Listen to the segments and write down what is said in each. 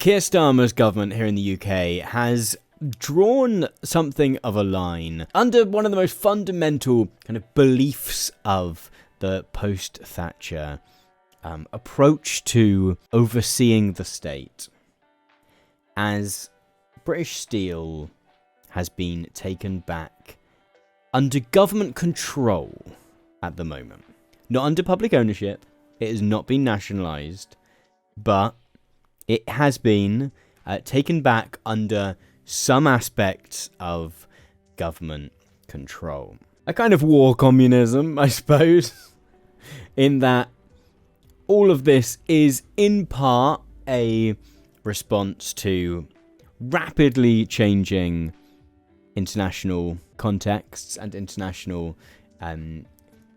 Keir Starmer's government here in the UK has drawn something of a line under one of the most fundamental kind of beliefs of the post-Thatcher approach to overseeing the state, as British Steel has been taken back under government control at the moment. Not under public ownership, it has not been nationalised, but it has been taken back under some aspects of government control. A kind of war communism, I suppose, in that all of this is in part a response to rapidly changing international contexts and international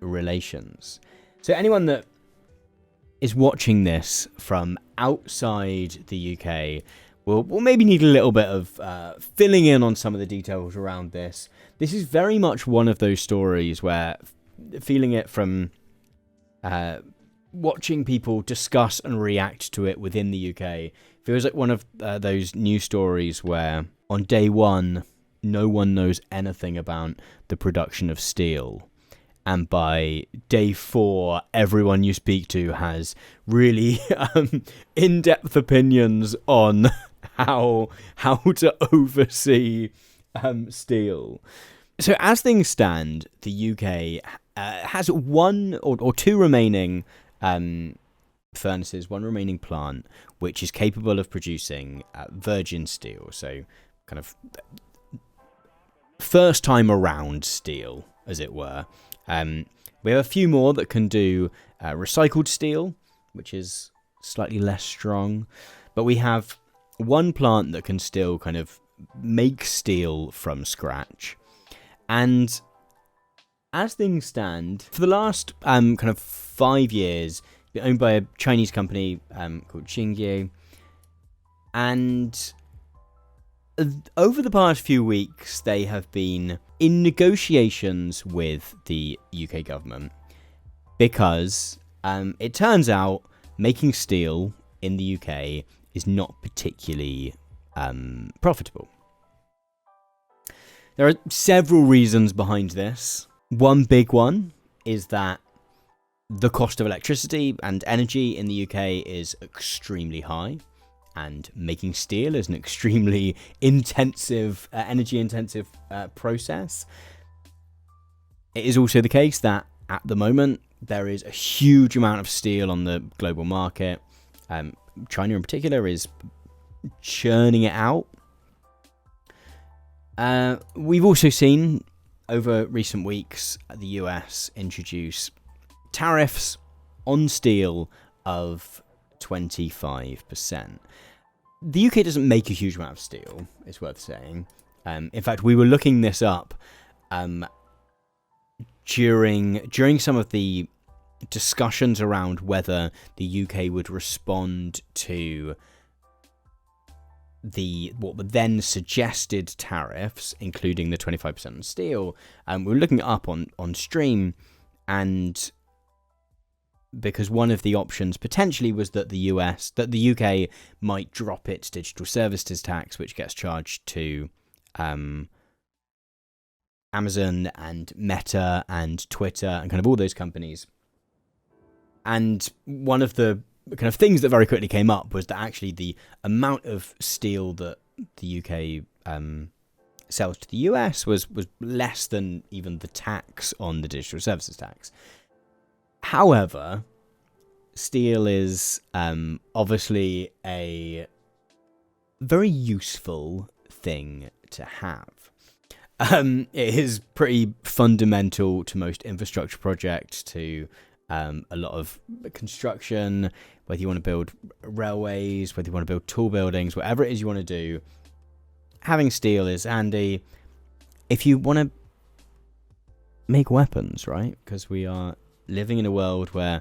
relations. So anyone that is watching this from outside the UK will maybe need a little bit of filling in on some of the details around this. This is very much one of those stories where feeling it from watching people discuss and react to it within the UK feels like one of those news stories where on day one, no one knows anything about the production of steel. And by day 4, everyone you speak to has really in-depth opinions on how to oversee steel. So as things stand, the UK has one or two remaining furnaces, one remaining plant, which is capable of producing virgin steel. So kind of first time around steel, as it were. We have a few more that can do recycled steel, which is slightly less strong. But we have one plant that can still kind of make steel from scratch. And as things stand, for the last kind of 5 years, been owned by a Chinese company called Xingye. And over the past few weeks, they have been in negotiations with the UK government because it turns out making steel in the UK is not particularly profitable. There are several reasons behind this. One big one is that the cost of electricity and energy in the UK is extremely high. And making steel is an extremely intensive, energy-intensive process. It is also the case that at the moment there is a huge amount of steel on the global market. China in particular is churning it out. We've also seen over recent weeks the US introduce tariffs on steel of 25%. The UK doesn't make a huge amount of steel, it's worth saying. In fact, we were looking this up during some of the discussions around whether the UK would respond to what were then suggested tariffs, including the 25% on steel. We were looking it up on stream, and because one of the options potentially was that the UK might drop its digital services tax, which gets charged to Amazon and Meta and Twitter and kind of all those companies. And one of the kind of things that very quickly came up was that actually the amount of steel that the UK sells to the US was less than even the tax on the digital services tax. However, steel is obviously a very useful thing to have. It is pretty fundamental to most infrastructure projects, to a lot of construction, whether you want to build railways, whether you want to build tall buildings, whatever it is you want to do. Having steel is handy if you want to make weapons, right? Because we are living in a world where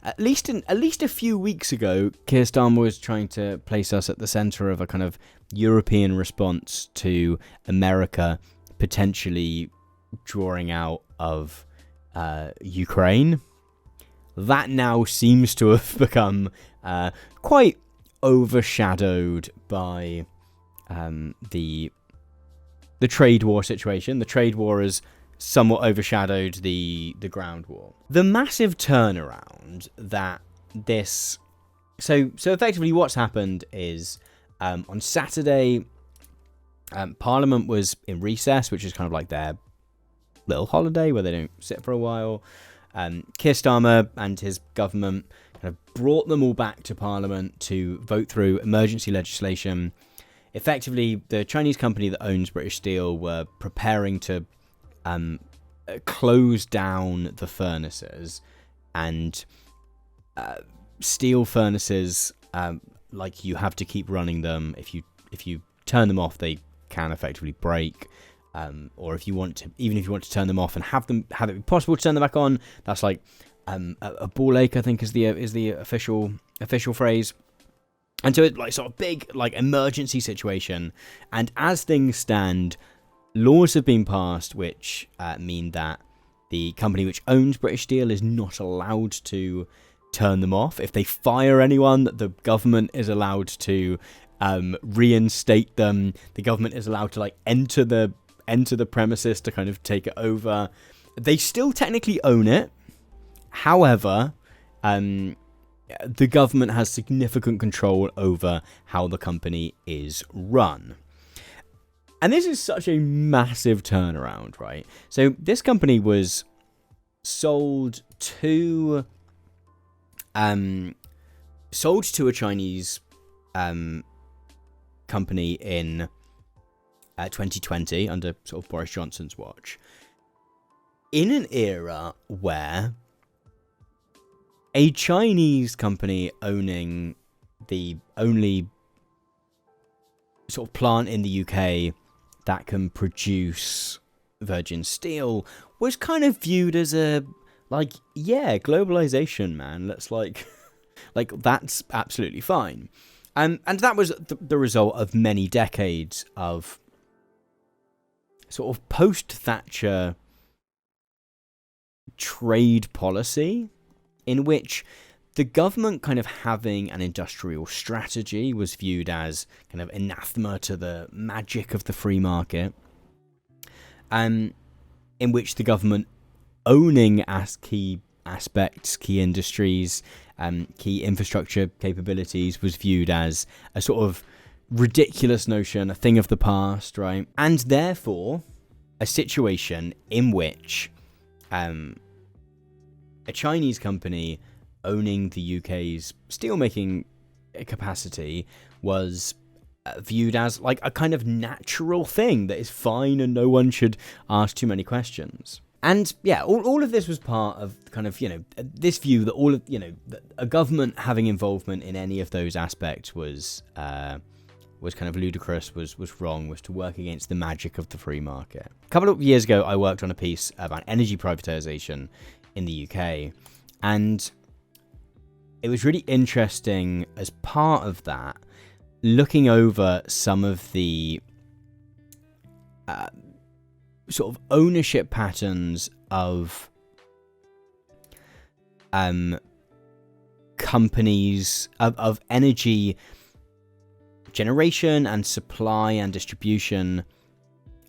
at least a few weeks ago, Keir Starmer was trying to place us at the centre of a kind of European response to America potentially drawing out of Ukraine. That now seems to have become quite overshadowed by the trade war situation. The trade war has somewhat overshadowed the ground war. The massive turnaround that this... So effectively what's happened is on Saturday, Parliament was in recess, which is kind of like their little holiday where they don't sit for a while. Keir Starmer and his government kind of brought them all back to Parliament to vote through emergency legislation. Effectively, the Chinese company that owns British Steel were preparing to close down the furnaces, and steel furnaces, like, you have to keep running them. If you turn them off, they can effectively break. Or if you want to turn them off and have it be possible to turn them back on, that's like a ball ache, I think, is the official phrase. And so it's like sort of big, like, emergency situation. And as things stand, laws have been passed which mean that the company which owns British Steel is not allowed to turn them off. If they fire anyone, the government is allowed to reinstate them. The government is allowed to, like, enter the premises to kind of take it over. They still technically own it. However, the government has significant control over how the company is run. And this is such a massive turnaround, right? So this company was sold to a Chinese company in 2020 under sort of Boris Johnson's watch, in an era where a Chinese company owning the only sort of plant in the UK that can produce virgin steel was kind of viewed as a, like, yeah, globalization, man. Let's like that's absolutely fine. And that was the result of many decades of sort of post-Thatcher trade policy, in which the government kind of having an industrial strategy was viewed as kind of anathema to the magic of the free market, in which the government owning as key aspects, key industries, key infrastructure capabilities was viewed as a sort of ridiculous notion, a thing of the past, right? And therefore, a situation in which a Chinese company owning the UK's steelmaking capacity was viewed as like a kind of natural thing that is fine and no one should ask too many questions. And yeah, all of this was part of kind of, this view that a government having involvement in any of those aspects was kind of ludicrous, was wrong, was to work against the magic of the free market. A couple of years ago, I worked on a piece about energy privatization in the UK, and it was really interesting as part of that, looking over some of the sort of ownership patterns of companies, of energy generation and supply and distribution,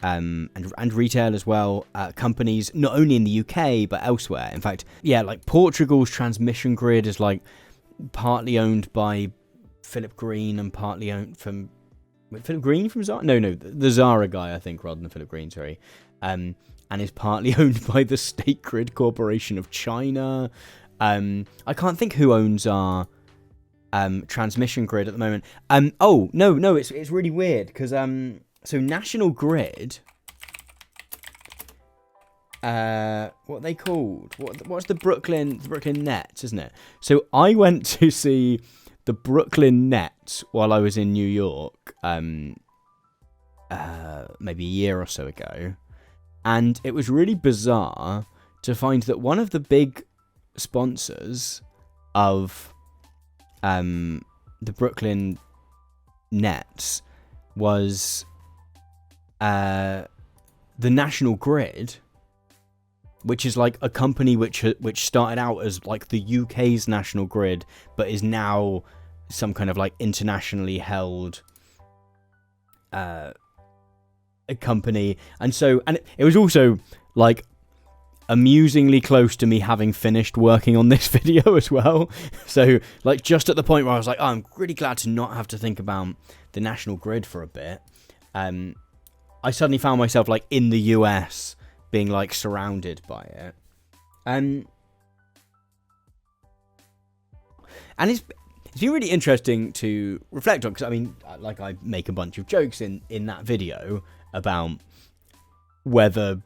and retail as well, companies not only in the UK but elsewhere. In fact, yeah, like Portugal's transmission grid is like partly owned by Philip Green and partly owned from Philip Green from Zara. No, the Zara guy, I think, rather than Philip Green. Sorry, and is partly owned by the State Grid Corporation of China. I can't think who owns our transmission grid at the moment. Oh no, it's really weird because so National Grid, what are they called? What's the Brooklyn Nets, isn't it? So I went to see the Brooklyn Nets while I was in New York, maybe a year or so ago, and it was really bizarre to find that one of the big sponsors of the Brooklyn Nets was the National Grid, which is like a company which started out as like the UK's National Grid, but is now some kind of like internationally held a company. And it was also like amusingly close to me having finished working on this video as well. So like just at the point where I was like, oh, I'm really glad to not have to think about the national grid for a bit. I suddenly found myself like in the US being like surrounded by it. And it's been really interesting to reflect on, because I mean, like, I make a bunch of jokes in that video about whether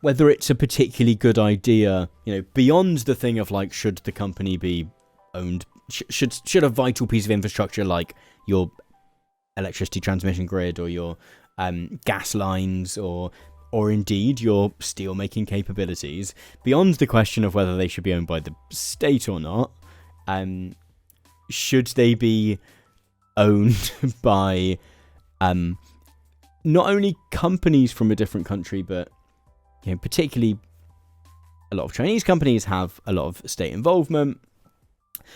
it's a particularly good idea, you know, beyond the thing of like, should the company be owned, should a vital piece of infrastructure like your electricity transmission grid or your gas lines or indeed your steel making capabilities, beyond the question of whether they should be owned by the state or not, should they be owned by not only companies from a different country, but, you know, particularly a lot of Chinese companies have a lot of state involvement.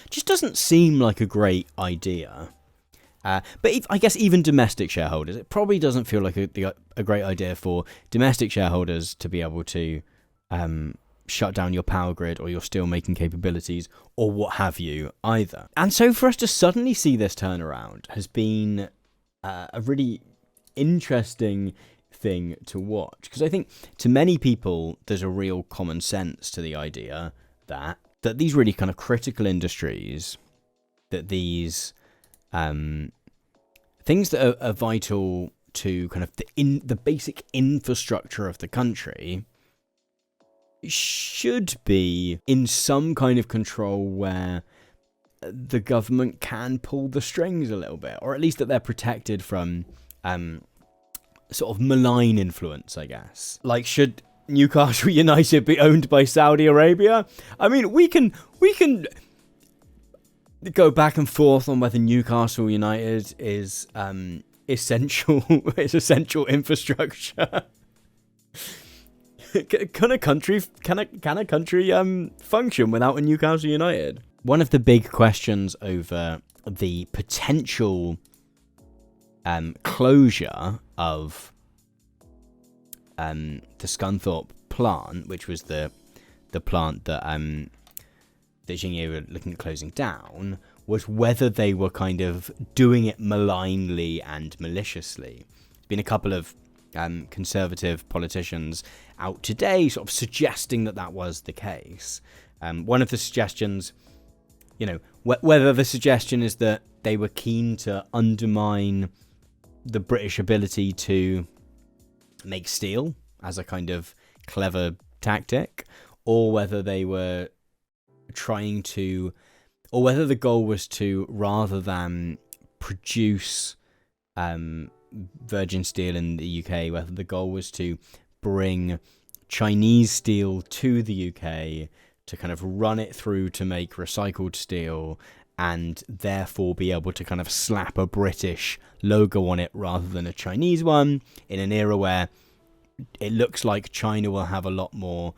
Just doesn't seem like a great idea. But I guess even domestic shareholders, it probably doesn't feel like a great idea for domestic shareholders to be able to shut down your power grid or your steel-making capabilities or what have you either. And so for us to suddenly see this turnaround has been a really interesting thing to watch, because I think to many people there's a real common sense to the idea that these really kind of critical industries, that these things that are vital to kind of the basic infrastructure of the country should be in some kind of control where the government can pull the strings a little bit, or at least that they're protected from sort of malign influence, I guess. Like, should Newcastle United be owned by Saudi Arabia? I mean, we can go back and forth on whether Newcastle United is essential infrastructure. Can a country function without a Newcastle United? One of the big questions over the potential closure of the Scunthorpe plant, which was the plant that Xingye were looking at closing down, was whether they were kind of doing it malignly and maliciously. There's been a couple of conservative politicians out today sort of suggesting that was the case. One of the suggestions, you know, whether the suggestion is that they were keen to undermine the British ability to make steel as a kind of clever tactic, or whether they were trying to, or whether the goal was to, rather than produce virgin steel in the UK, whether the goal was to bring Chinese steel to the UK to kind of run it through to make recycled steel, and therefore be able to kind of slap a British logo on it rather than a Chinese one, in an era where it looks like China will have a lot more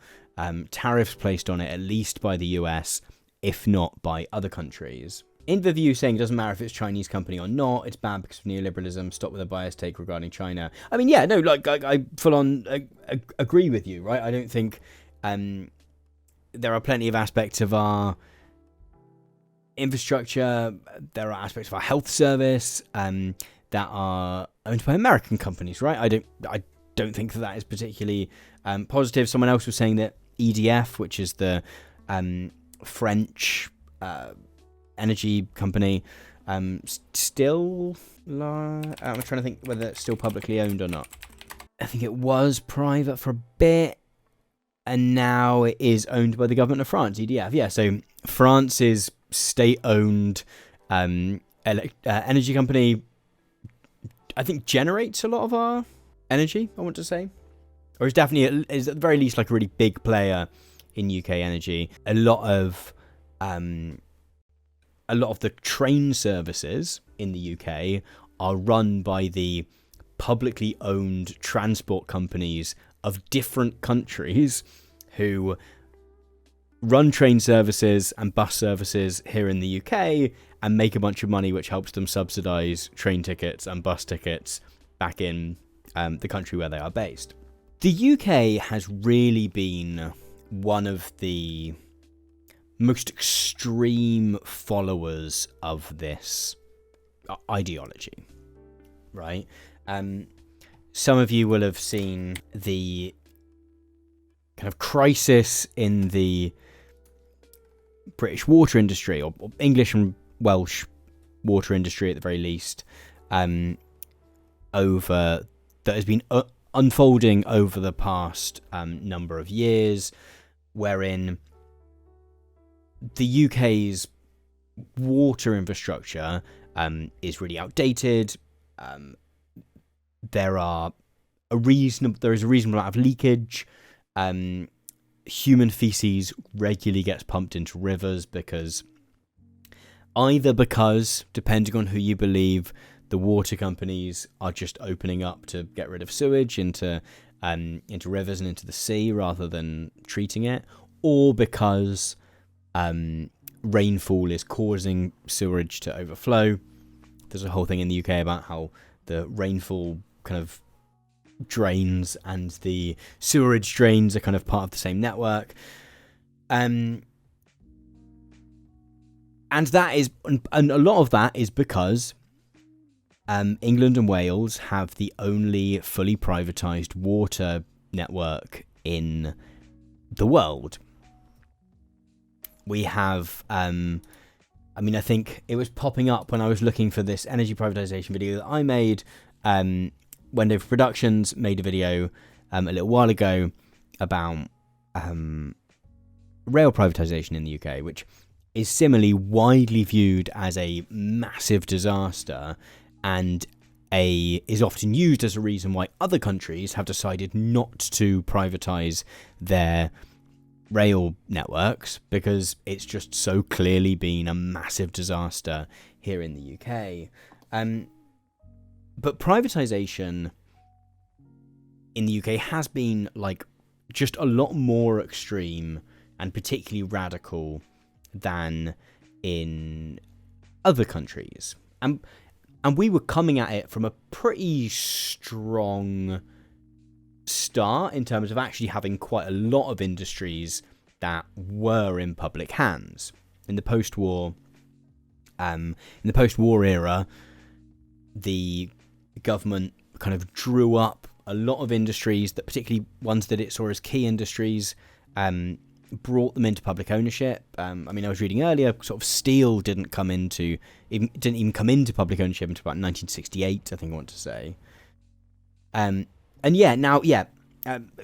tariffs placed on it, at least by the US, if not by other countries. In the view saying it doesn't matter if it's a Chinese company or not, it's bad because of neoliberalism, stop with a biased take regarding China. I mean, yeah, no, like, I full on agree with you, right? I don't think there are plenty of aspects of our infrastructure, there are aspects of our health service that are owned by American companies, right? I don't think that is particularly positive. Someone else was saying that EDF, which is the French energy company, still, I'm trying to think whether it's still publicly owned or not. I think it was private for a bit, and now it is owned by the government of France, EDF. Yeah, so France's state-owned energy company, I think, generates a lot of our energy, I want to say. Or is definitely, is at the very least, like a really big player in UK energy. A lot of the train services in the UK are run by the publicly owned transport companies of different countries who run train services and bus services here in the UK and make a bunch of money, which helps them subsidize train tickets and bus tickets back in the country where they are based. The UK has really been one of the most extreme followers of this ideology, right? Some of you will have seen the kind of crisis in the British water industry, or English and Welsh water industry at the very least, that has been unfolding over the past number of years, wherein the UK's water infrastructure is really outdated. There is a reasonable amount of leakage. Human feces regularly gets pumped into rivers because, depending on who you believe, the water companies are just opening up to get rid of sewage into rivers and into the sea rather than treating it, or because rainfall is causing sewage to overflow. There's a whole thing in the UK about how the rainfall kind of drains and the sewerage drains are kind of part of the same network. And a lot of that is because England and Wales have the only fully privatised water network in the world. We have, I think it was popping up when I was looking for this energy privatisation video that I made. Wendover Productions made a video a little while ago about rail privatisation in the UK, which is similarly widely viewed as a massive disaster and is often used as a reason why other countries have decided not to privatise their rail networks, because it's just so clearly been a massive disaster here in the UK. But privatisation in the UK has been just a lot more extreme and particularly radical than in other countries. And we were coming at it from a pretty strong start in terms of actually having quite a lot of industries that were in public hands. In the post-war era, the government kind of drew up a lot of industries, that particularly ones that it saw as key industries, brought them into public ownership. I was reading earlier, sort of steel didn't even come into public ownership until about 1968, I think I want to say.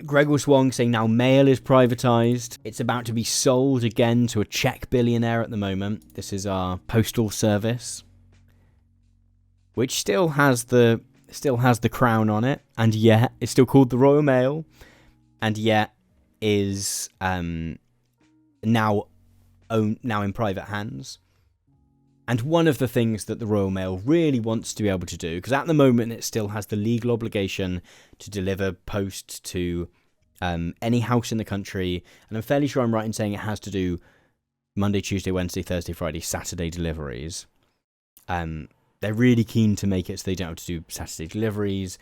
Gregor Swong saying now mail is privatised. It's about to be sold again to a Czech billionaire at the moment. This is our postal service, which still has the crown on it, and yet it's still called the Royal Mail, and yet is now in private hands. And one of the things that the Royal Mail really wants to be able to do, because at the moment it still has the legal obligation to deliver post to any house in the country, and I'm fairly sure I'm right in saying it has to do Monday, Tuesday, Wednesday, Thursday, Friday, Saturday deliveries. They're really keen to make it so they don't have to do Saturday deliveries.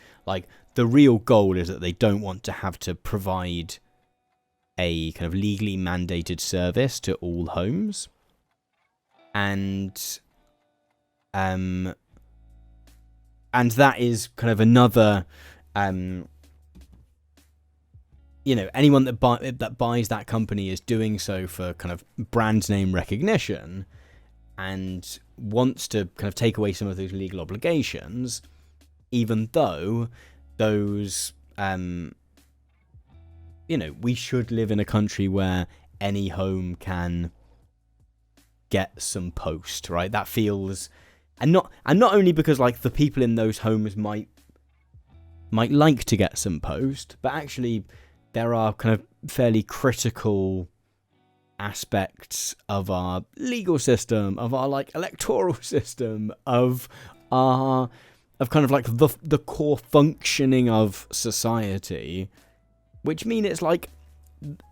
The real goal is that they don't want to have to provide a kind of legally mandated service to all homes. And that is kind of another, anyone that buys that company is doing so for kind of brand name recognition and wants to kind of take away some of those legal obligations, even though those, we should live in a country where any home can get some post, right? That feels, and not only because the people in those homes might like to get some post, but actually there are kind of fairly critical aspects of our legal system, of our electoral system, of kind of the core functioning of society, which mean it's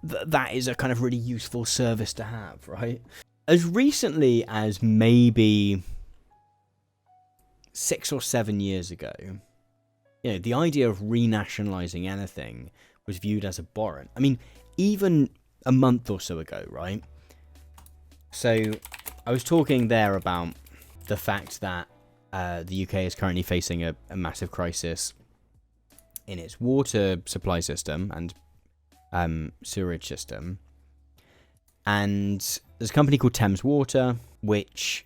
that is a kind of really useful service to have, right? as recently as maybe 6 or 7 years ago, the idea of renationalising anything was viewed as abhorrent. I mean, even a month or so ago, right? So I was talking there about the fact that the UK is currently facing a massive crisis in its water supply system and sewerage system. And there's a company called Thames Water, which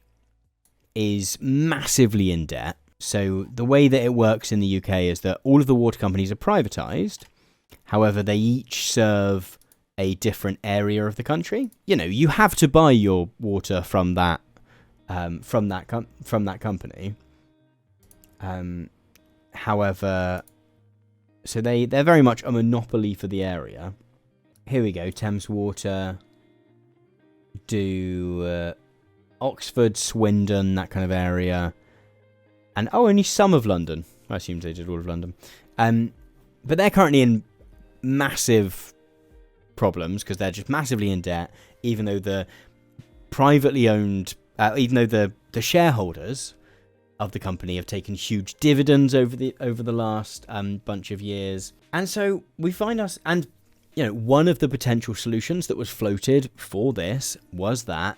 is massively in debt. So the way that it works in the UK is that all of the water companies are privatised. However, they each serve a different area of the country. You have to buy your water from that company. However, so they're very much a monopoly for the area. Here we go. Thames Water do Oxford, Swindon, that kind of area. And only some of London. I assumed they did all of London. But they're currently in massive problems because they're just massively in debt, even though the privately owned, even though the shareholders of the company have taken huge dividends over the last bunch of years. And so we find us, and one of the potential solutions that was floated for this was that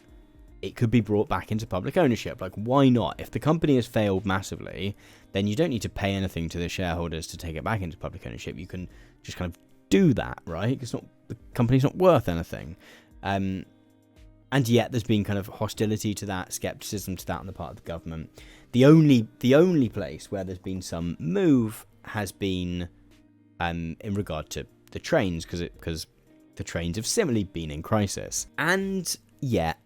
it could be brought back into public ownership. Like, why not? If the company has failed massively, then you don't need to pay anything to the shareholders to take it back into public ownership. You can just kind of do that, right? The company's not worth anything. And yet there's been kind of hostility to that, skepticism to that on the part of the government. The only place where there's been some move has been in regard to the trains, because the trains have similarly been in crisis. And yet,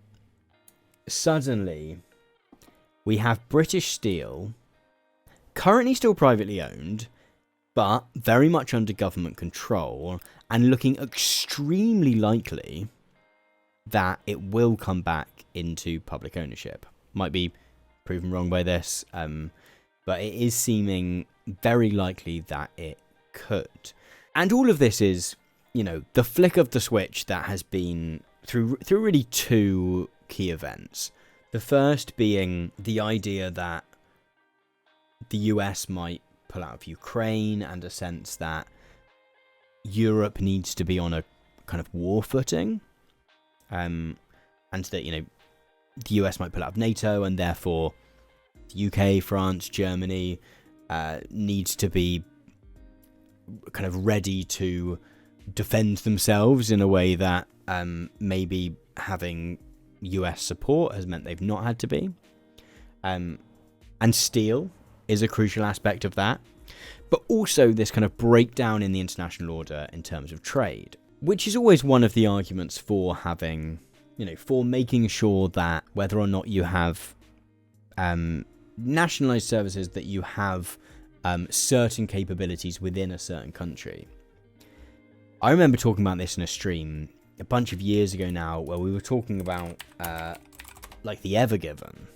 suddenly, we have British Steel, currently still privately owned, but very much under government control, and looking extremely likely that it will come back into public ownership. Might be proven wrong by this, but it is seeming very likely that it could. And all of this is, the flick of the switch that has been through really two key events. The first being the idea that the US might pull out of Ukraine, and a sense that Europe needs to be on a kind of war footing, and that the US might pull out of NATO, and therefore the UK, France, Germany needs to be kind of ready to defend themselves in a way that maybe having US support has meant they've not had to be. And steel is a crucial aspect of that. But also this kind of breakdown in the international order in terms of trade, which is always one of the arguments for having, for making sure that whether or not you have nationalized services, that you have certain capabilities within a certain country. I remember talking about this in a stream a bunch of years ago now, where we were talking about like the Ever Given,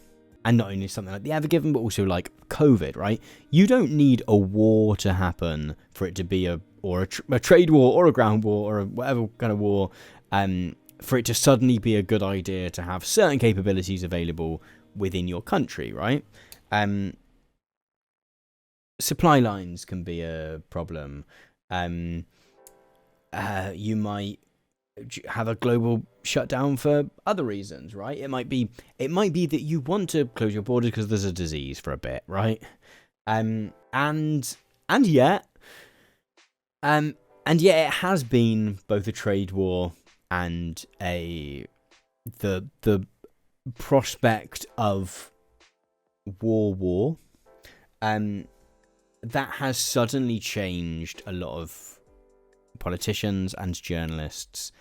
and not only something like the Ever Given, but also like COVID, right? You don't need a war to happen for it to be a trade war or a ground war or a whatever kind of war, for it to suddenly be a good idea to have certain capabilities available within your country, right? Supply lines can be a problem. You might have a global shutdown for other reasons, right? It might be that you want to close your borders because there's a disease for a bit, right? And yet it has been both a trade war and the prospect of war. That has suddenly changed a lot of politicians and journalists'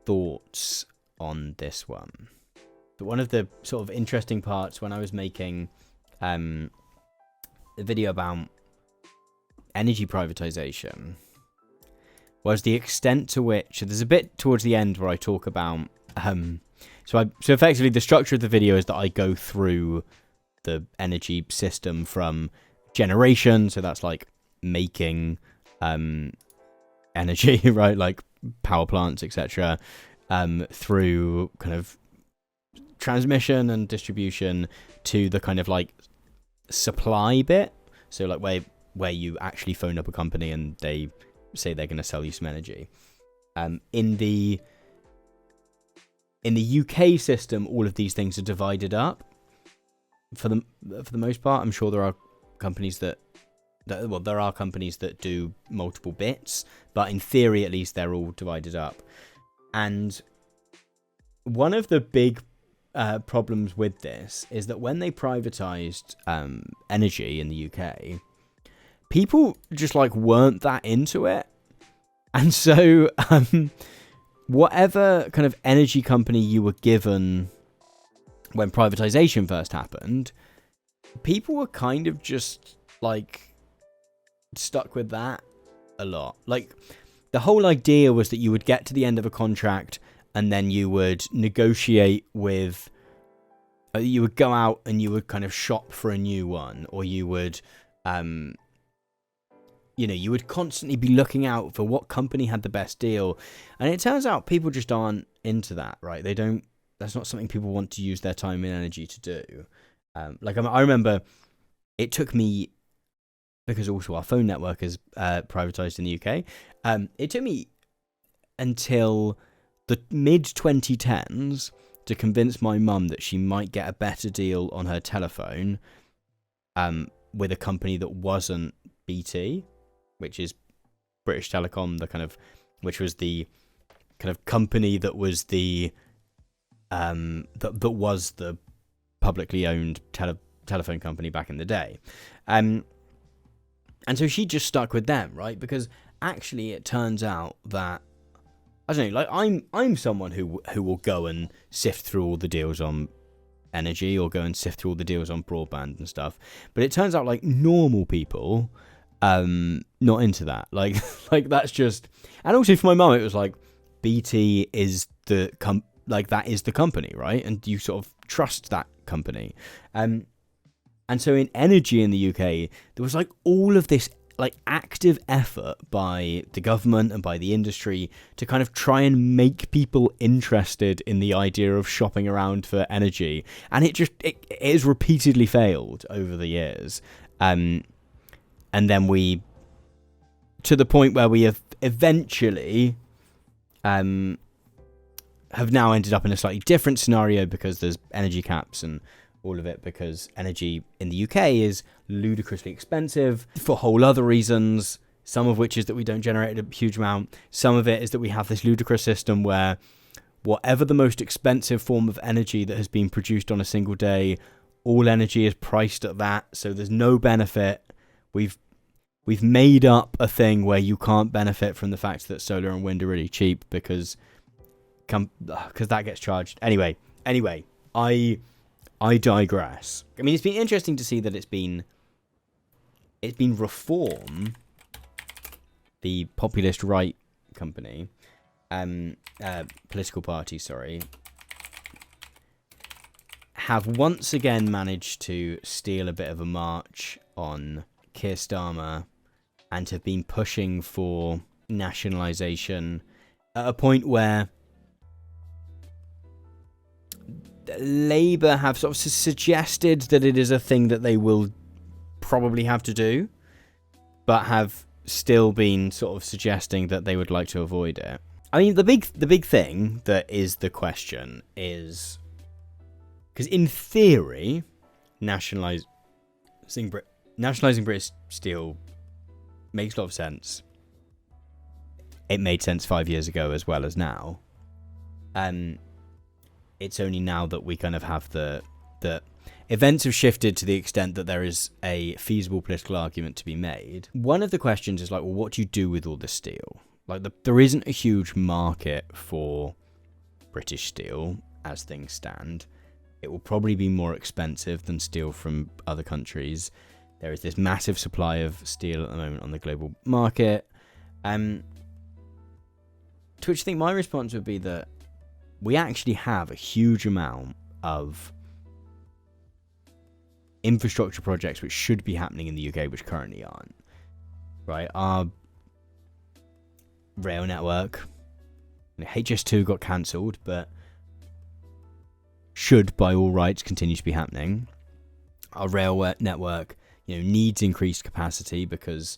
thoughts on this one. But one of the sort of interesting parts when I was making a video about energy privatization was the extent to which, there's a bit towards the end where I talk about so effectively the structure of the video is that I go through the energy system from generation, so that's like making energy, right, like power plants, etc., through kind of transmission and distribution to the kind of like supply bit. So like where you actually phone up a company and they say they're going to sell you some energy. In the UK system, all of these things are divided up. For the most part, I'm sure there are companies that do multiple bits, but in theory, at least, they're all divided up. And one of the big problems with this is that when they privatized energy in the UK, people just like weren't that into it. And so whatever kind of energy company you were given when privatization first happened, people were kind of just like stuck with that a lot. Like the whole idea was that you would get to the end of a contract and then you would negotiate with, you would go out and you would kind of shop for a new one, or you would, you would constantly be looking out for what company had the best deal. And it turns out people just aren't into that, right? That's not something people want to use their time and energy to do. I remember it took me, because also our phone network is privatized in the UK, it took me until the mid-2010s to convince my mum that she might get a better deal on her telephone with a company that wasn't BT, which is British Telecom, which was the kind of company that was the that was the publicly owned telephone company back in the day. And so she just stuck with them, right? Because actually it turns out that, I don't know, like I'm someone who will go and sift through all the deals on energy, or go and sift through all the deals on broadband and stuff. But it turns out like normal people not into that. Like that's just, and also for my mum it was like BT is the that is the company, right? And you sort of trust that company. And so in energy in the UK, there was like all of this like active effort by the government and by the industry to kind of try and make people interested in the idea of shopping around for energy. And it has repeatedly failed over the years. And then to the point where we have eventually have now ended up in a slightly different scenario, because there's energy caps and all of it, because energy in the UK is ludicrously expensive for whole other reasons, some of which is that we don't generate a huge amount. Some of it is that we have this ludicrous system where whatever the most expensive form of energy that has been produced on a single day, all energy is priced at that, so there's no benefit. We've made up a thing where you can't benefit from the fact that solar and wind are really cheap because that gets charged. Anyway, I digress. I mean, it's been interesting to see that it's been Reform, the populist right company, political party, have once again managed to steal a bit of a march on Keir Starmer and have been pushing for nationalisation at a point where Labour have sort of suggested that it is a thing that they will probably have to do, but have still been sort of suggesting that they would like to avoid it. I mean, the big thing that is the question is, because in theory, nationalising British Steel makes a lot of sense. It made sense 5 years ago as well as now. It's only now that we kind of have the events have shifted to the extent that there is a feasible political argument to be made. One of the questions is like, well, what do you do with all this steel? Like, there isn't a huge market for British steel as things stand. It will probably be more expensive than steel from other countries. There is this massive supply of steel at the moment on the global market. To which I think my response would be that we actually have a huge amount of infrastructure projects which should be happening in the UK which currently aren't. Right? Our rail network, HS2 got cancelled, but should by all rights continue to be happening. Our rail network, needs increased capacity because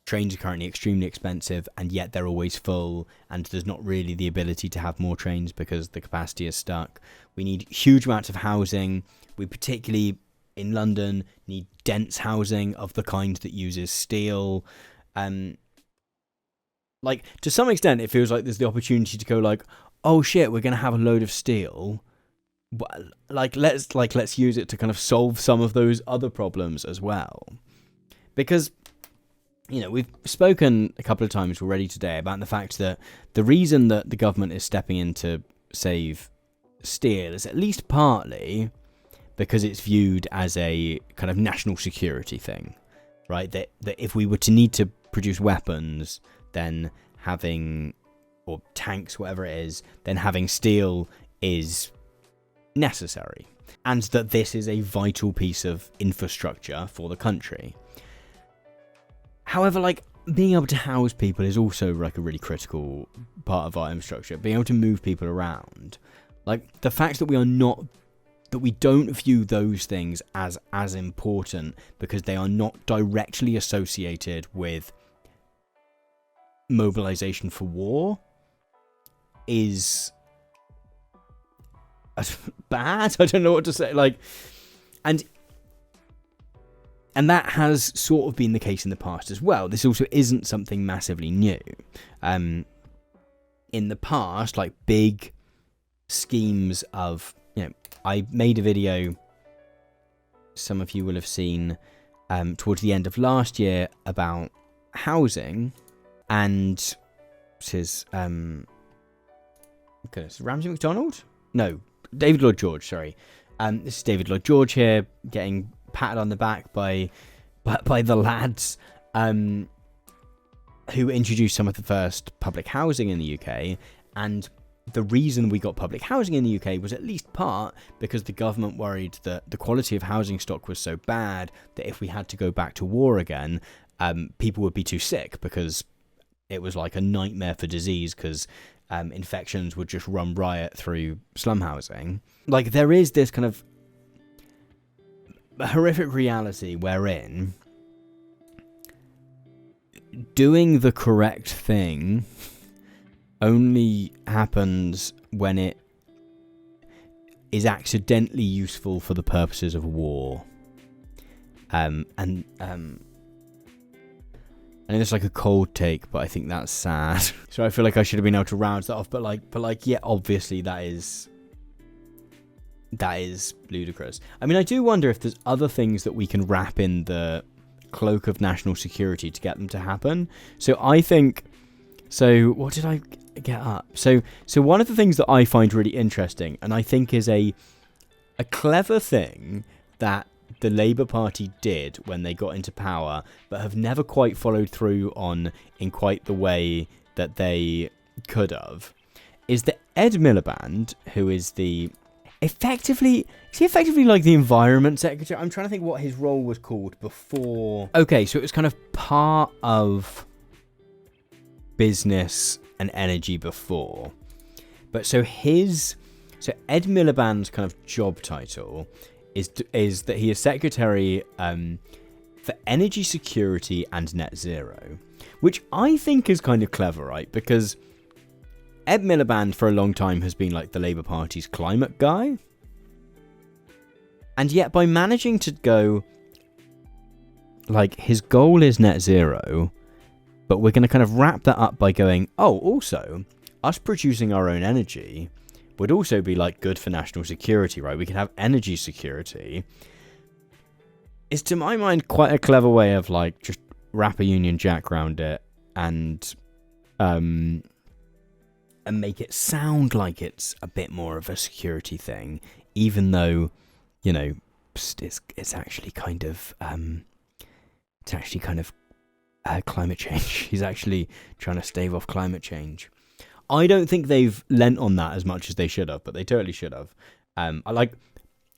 trains are currently extremely expensive, and yet they're always full, and there's not really the ability to have more trains because the capacity is stuck. We need huge amounts of housing. We particularly in London need dense housing of the kind that uses steel. Like, to some extent, it feels like there's the opportunity to go like, oh shit, we're going to have a load of steel. Let's use it to kind of solve some of those other problems as well. Because, we've spoken a couple of times already today about the fact that the reason that the government is stepping in to save steel is at least partly because it's viewed as a kind of national security thing, right? That if we were to need to produce weapons, then or tanks, whatever it is, then having steel is necessary. And that this is a vital piece of infrastructure for the country. However, like, being able to house people is also like a really critical part of our infrastructure. Being able to move people around. Like, the fact that we don't view those things as important because they are not directly associated with mobilization for war is bad. I don't know what to say. Like, and that has sort of been the case in the past as well. This also isn't something massively new. In the past, like, big schemes of, I made a video, some of you will have seen, towards the end of last year about housing, and this is Ramsay MacDonald? No, David Lloyd George, sorry. This is David Lloyd George here, getting patted on the back by the lads who introduced some of the first public housing in the UK. And the reason we got public housing in the UK was at least part because the government worried that the quality of housing stock was so bad that if we had to go back to war again, people would be too sick because it was like a nightmare for disease because infections would just run riot through slum housing. Like, there is this kind of horrific reality wherein doing the correct thing only happens when it is accidentally useful for the purposes of war. I know it's like a cold take, but I think that's sad. So I feel like I should have been able to round that off. But yeah, obviously that is ludicrous. I mean, I do wonder if there's other things that we can wrap in the cloak of national security to get them to happen. So I think, what did I get up? So one of the things that I find really interesting, and I think is a clever thing that the Labour Party did when they got into power, but have never quite followed through on in quite the way that they could have, is that Ed Miliband, who is effectively like the Environment Secretary? I'm trying to think what his role was called before. Okay, so it was kind of part of business and energy before. But so Ed Miliband's kind of job title is that he is Secretary for Energy Security and Net Zero, which I think is kind of clever, right? Because Ed Miliband for a long time has been like the Labour Party's climate guy. And yet by managing to go, like, his goal is net zero, but we're going to kind of wrap that up by going, oh, also, us producing our own energy would also be like good for national security, right? We could have energy security. It's, to my mind, quite a clever way of like just wrap a Union Jack around it and make it sound like it's a bit more of a security thing, even though, it's actually kind of climate change. He's actually trying to stave off climate change. I don't think they've lent on that as much as they should have, but they totally should have.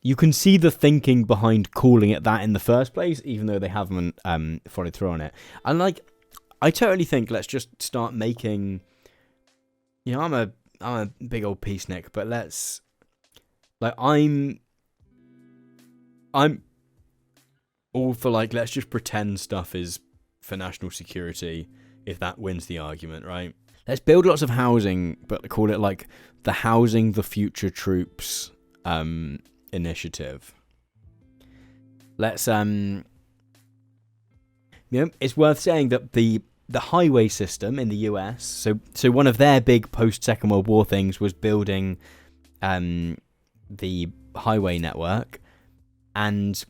You can see the thinking behind calling it that in the first place, even though they haven't followed through on it. And I totally think let's just start making. I'm a big old peacenik, but let's Like, I'm all for, like, let's just pretend stuff is for national security if that wins the argument, right? Let's build lots of housing, but call it like the Housing the Future Troops initiative. Let's it's worth saying that the highway system in the US, so one of their big post Second World War things was building the highway network, and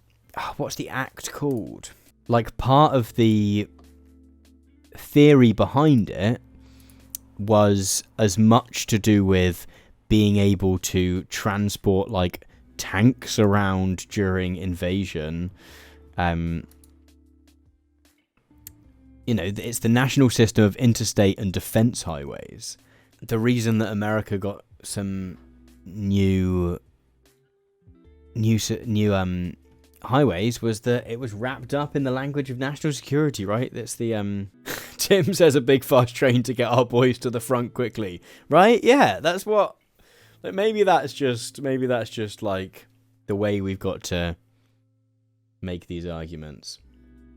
what's the act called? Like, part of the theory behind it was as much to do with being able to transport, like, tanks around during invasion. It's the national system of interstate and defense highways. The reason that America got some new highways was that it was wrapped up in the language of national security, right? That's the Tim says a big fast train to get our boys to the front quickly, right? Yeah, that's what. Like, maybe that's just like the way we've got to make these arguments.